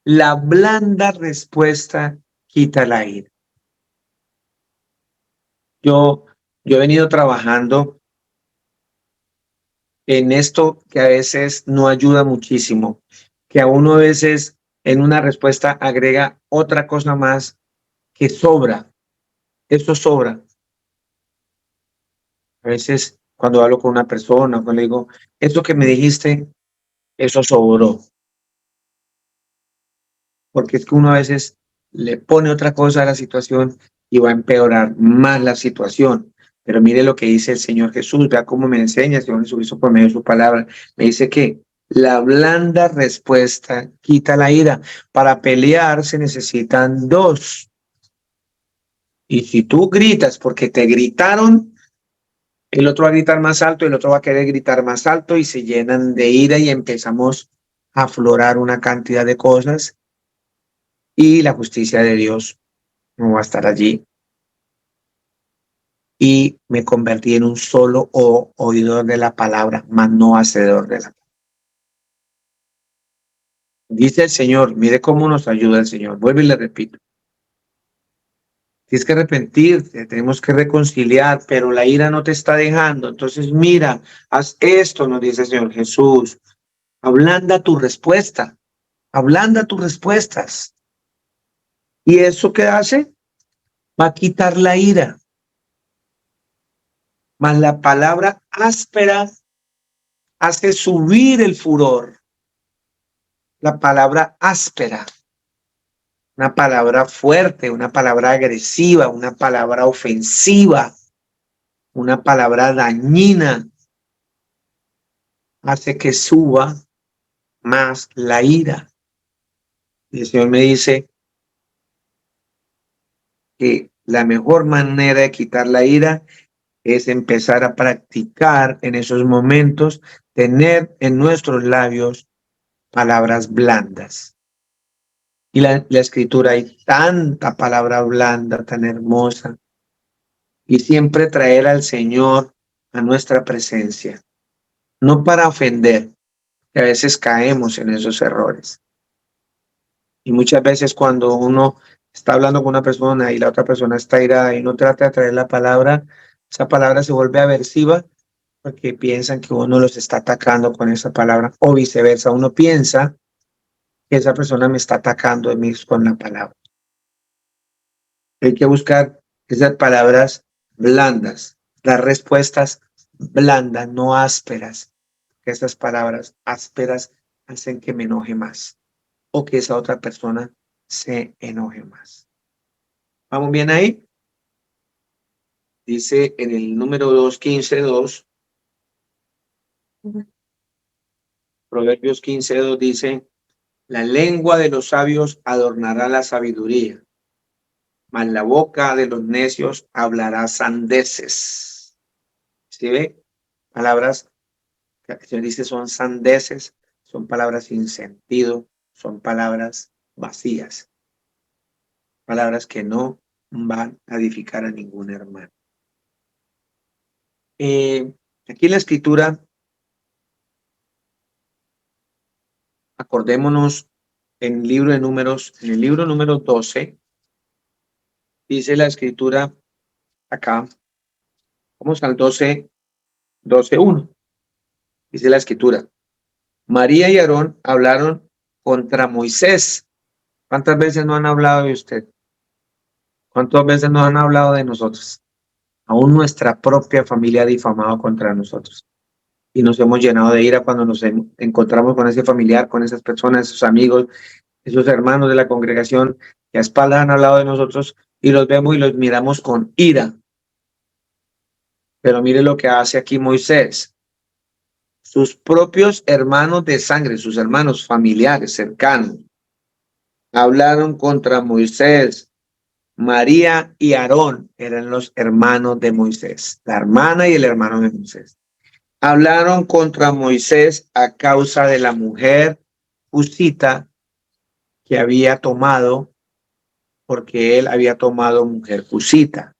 [SPEAKER 1] La blanda respuesta quita la ira. Yo he venido trabajando en esto que a veces no ayuda muchísimo, que a uno a veces en una respuesta agrega otra cosa más que sobra. Esto sobra. A veces cuando hablo con una persona, cuando le digo, esto que me dijiste, eso sobró. Porque es que uno a veces le pone otra cosa a la situación y va a empeorar más la situación. Pero mire lo que dice el Señor Jesús, vea cómo me enseña el Señor Jesucristo por medio de su palabra. Me dice que la blanda respuesta quita la ira. Para pelear se necesitan dos. Y si tú gritas porque te gritaron, el otro va a gritar más alto, el otro va a querer gritar más alto y se llenan de ira y empezamos a aflorar una cantidad de cosas y la justicia de Dios no va a estar allí. Y me convertí en un solo oidor de la palabra, mas no hacedor de la palabra. Dice el Señor, mire cómo nos ayuda el Señor. Vuelvo y le repito. Tienes que arrepentirte, tenemos que reconciliar, pero la ira no te está dejando. Entonces mira, haz esto, nos dice el Señor Jesús. Ablanda tu respuesta, ablanda tus respuestas. ¿Y eso qué hace? Va a quitar la ira. Mas la palabra áspera hace subir el furor. La palabra áspera, una palabra fuerte, una palabra agresiva, una palabra ofensiva, una palabra dañina, hace que suba más la ira. Y el Señor me dice que la mejor manera de quitar la ira es empezar a practicar en esos momentos, tener en nuestros labios palabras blandas. Y la escritura hay tanta palabra blanda, tan hermosa. Y siempre traer al Señor a nuestra presencia. No para ofender, que a veces caemos en esos errores. Y muchas veces cuando uno está hablando con una persona y la otra persona está irada y uno trata de traer la palabra, esa palabra se vuelve aversiva porque piensan que uno los está atacando con esa palabra o viceversa. Uno piensa que esa persona me está atacando de mí con la palabra. Hay que buscar esas palabras blandas, dar respuestas blandas, no ásperas. Que esas palabras ásperas hacen que me enoje más o que esa otra persona se enoje más. ¿Vamos bien ahí? Dice en el número 2:15:2, Proverbios 15:2 dice, la lengua de los sabios adornará la sabiduría, mas la boca de los necios hablará sandeces. ¿Sí ve? Palabras que el Señor dice son sandeces, son palabras sin sentido, son palabras vacías, palabras que no van a edificar a ningún hermano. Aquí en la escritura, acordémonos en el libro de Números, en el libro número 12, dice la escritura acá, vamos al 12:1, dice la escritura, María y Aarón hablaron contra Moisés. ¿Cuántas veces no han hablado de usted? ¿Cuántas veces no han hablado de nosotros? Aún nuestra propia familia ha difamado contra nosotros. Y nos hemos llenado de ira cuando nos encontramos con ese familiar, con esas personas, esos amigos, esos hermanos de la congregación que a espaldas han hablado de nosotros y los vemos y los miramos con ira. Pero mire lo que hace aquí Moisés. Sus propios hermanos de sangre, sus hermanos familiares cercanos, hablaron contra Moisés. María y Aarón eran los hermanos de Moisés, la hermana y el hermano de Moisés. Hablaron contra Moisés a causa de la mujer cusita que había tomado, porque él había tomado mujer cusita,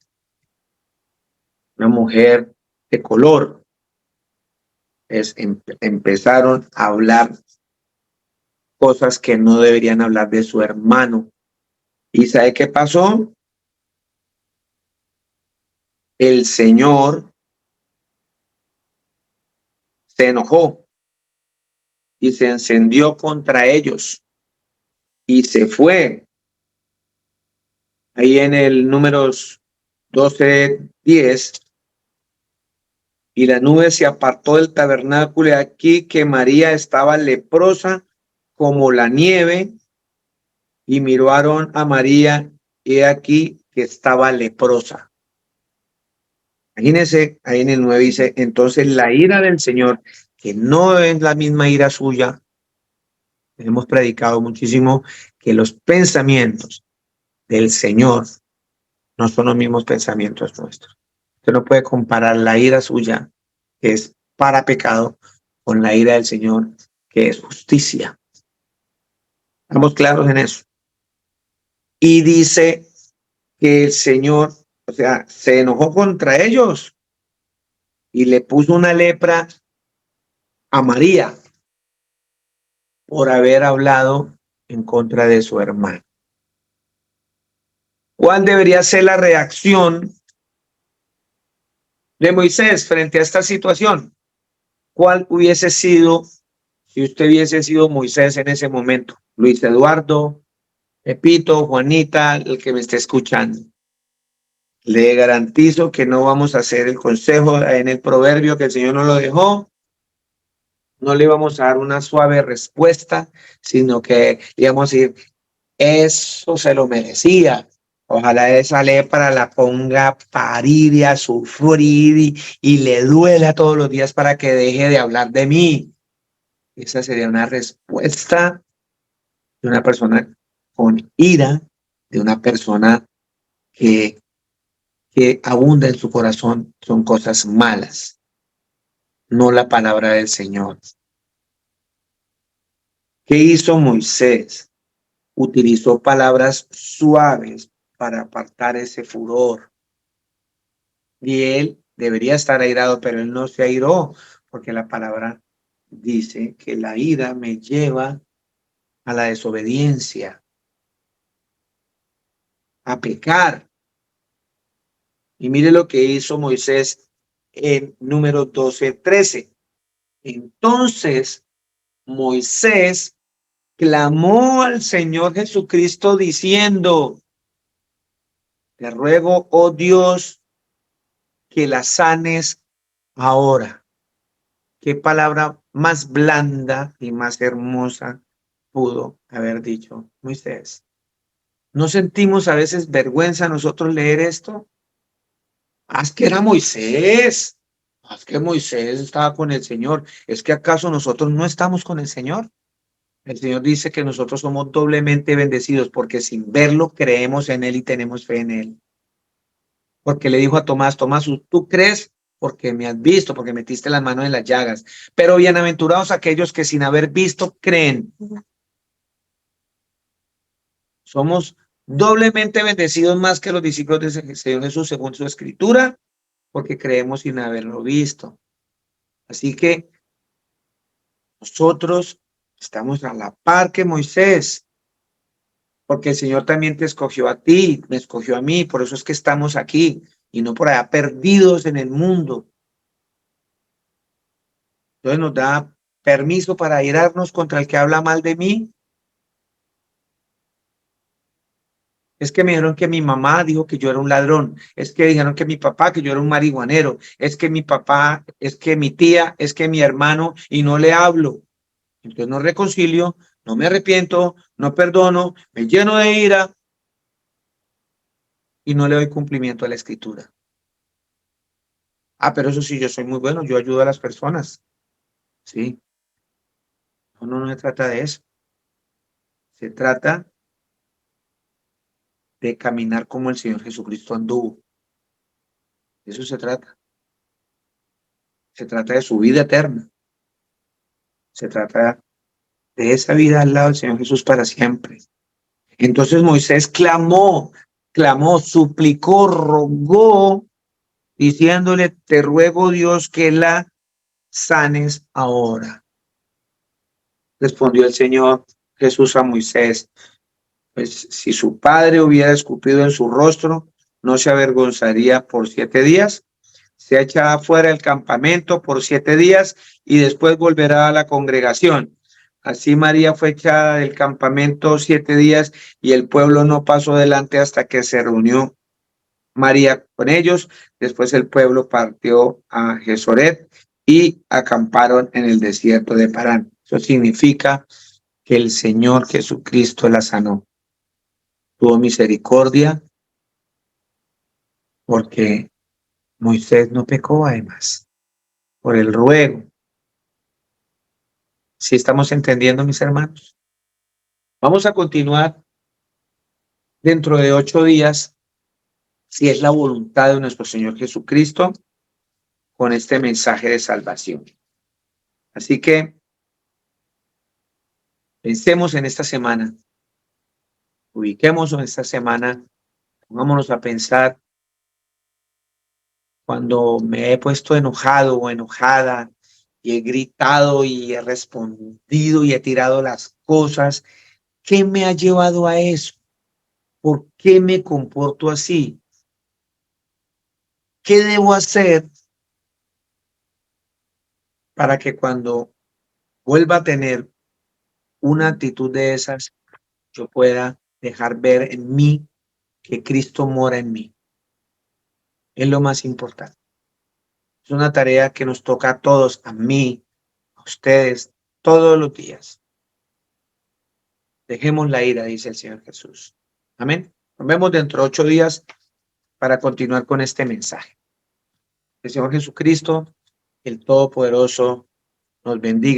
[SPEAKER 1] una mujer de color. Empezaron a hablar cosas que no deberían hablar de su hermano. ¿Y sabe qué pasó? El Señor se enojó y se encendió contra ellos y se fue. Ahí en el Números 12:10, y la nube se apartó del tabernáculo, y aquí que María estaba leprosa como la nieve, y miraron a María, y aquí que estaba leprosa. Imagínense, ahí en el 9 dice, entonces la ira del Señor, que no es la misma ira suya, hemos predicado muchísimo que los pensamientos del Señor no son los mismos pensamientos nuestros. Usted no puede comparar la ira suya, que es para pecado, con la ira del Señor, que es justicia. Estamos claros en eso. Y dice que el Señor, o sea, se enojó contra ellos y le puso una lepra a María por haber hablado en contra de su hermano. ¿Cuál debería ser la reacción de Moisés frente a esta situación? ¿Cuál hubiese sido si usted hubiese sido Moisés en ese momento? Luis Eduardo, Pepito, Juanita, el que me esté escuchando. Le garantizo que no vamos a hacer el consejo en el proverbio que el Señor nos lo dejó. No le vamos a dar una suave respuesta, sino que le vamos a decir, eso se lo merecía. Ojalá esa lepra la ponga a parir y a sufrir y le duela todos los días para que deje de hablar de mí. Esa sería una respuesta de una persona con ira, de una persona que, que abunda en su corazón son cosas malas, no la palabra del Señor. ¿Qué hizo Moisés? Utilizó palabras suaves para apartar ese furor. Y él debería estar airado, pero él no se airó, porque la palabra dice que la ira me lleva a la desobediencia, a pecar. Y mire lo que hizo Moisés en Números 12:13. Entonces Moisés clamó al Señor Jesucristo diciendo, te ruego, oh Dios, que la sanes ahora. Qué palabra más blanda y más hermosa pudo haber dicho Moisés. ¿No sentimos a veces vergüenza nosotros leer esto? Haz que era Moisés. Haz que Moisés estaba con el Señor. ¿Es que acaso nosotros no estamos con el Señor? El Señor dice que nosotros somos doblemente bendecidos porque sin verlo creemos en Él y tenemos fe en Él. Porque le dijo a Tomás, Tomás, tú crees porque me has visto, porque metiste las manos en las llagas. Pero bienaventurados aquellos que sin haber visto creen. Somos doblemente bendecidos más que los discípulos del Señor Jesús según su escritura, porque creemos sin haberlo visto. Así que nosotros estamos a la par que Moisés, porque el Señor también te escogió a ti, me escogió a mí, por eso es que estamos aquí y no por allá perdidos en el mundo. Entonces nos da permiso para irarnos contra el que habla mal de mí. Es que me dijeron que mi mamá dijo que yo era un ladrón. Es que dijeron que mi papá, que yo era un marihuanero. Es que mi papá, es que mi tía, es que mi hermano, y no le hablo. Entonces no reconcilio, no me arrepiento, no perdono, me lleno de ira y no le doy cumplimiento a la escritura. Ah, pero eso sí, yo soy muy bueno, yo ayudo a las personas. Sí, no se trata de eso. Se trata de caminar como el Señor Jesucristo anduvo. De eso se trata. Se trata de su vida eterna. Se trata de esa vida al lado del Señor Jesús para siempre. Entonces Moisés clamó, suplicó, rogó, diciéndole, te ruego Dios que la sanes ahora. Respondió el Señor Jesús a Moisés, pues si su padre hubiera escupido en su rostro, no se avergonzaría por 7 días. Se echará fuera del campamento por 7 días y después volverá a la congregación. Así María fue echada del campamento 7 días y el pueblo no pasó delante hasta que se reunió María con ellos. Después el pueblo partió a Gesoret y acamparon en el desierto de Parán. Eso significa que el Señor Jesucristo la sanó. Tuvo misericordia porque Moisés no pecó además, por el ruego. ¿Sí estamos entendiendo, mis hermanos? Vamos a continuar dentro de 8 días, si es la voluntad de nuestro Señor Jesucristo, con este mensaje de salvación. Así que pensemos en esta semana, ubiquémonos en esta semana, pongámonos a pensar cuando me he puesto enojado o enojada y he gritado y he respondido y he tirado las cosas. ¿Qué me ha llevado a eso? ¿Por qué me comporto así? ¿Qué debo hacer para que cuando vuelva a tener una actitud de esas, yo pueda dejar ver en mí que Cristo mora en mí. Es lo más importante. Es una tarea que nos toca a todos, a mí, a ustedes, todos los días. Dejemos la ira, dice el Señor Jesús. Amén. Nos vemos dentro de 8 días para continuar con este mensaje. El Señor Jesucristo, el Todopoderoso, nos bendiga.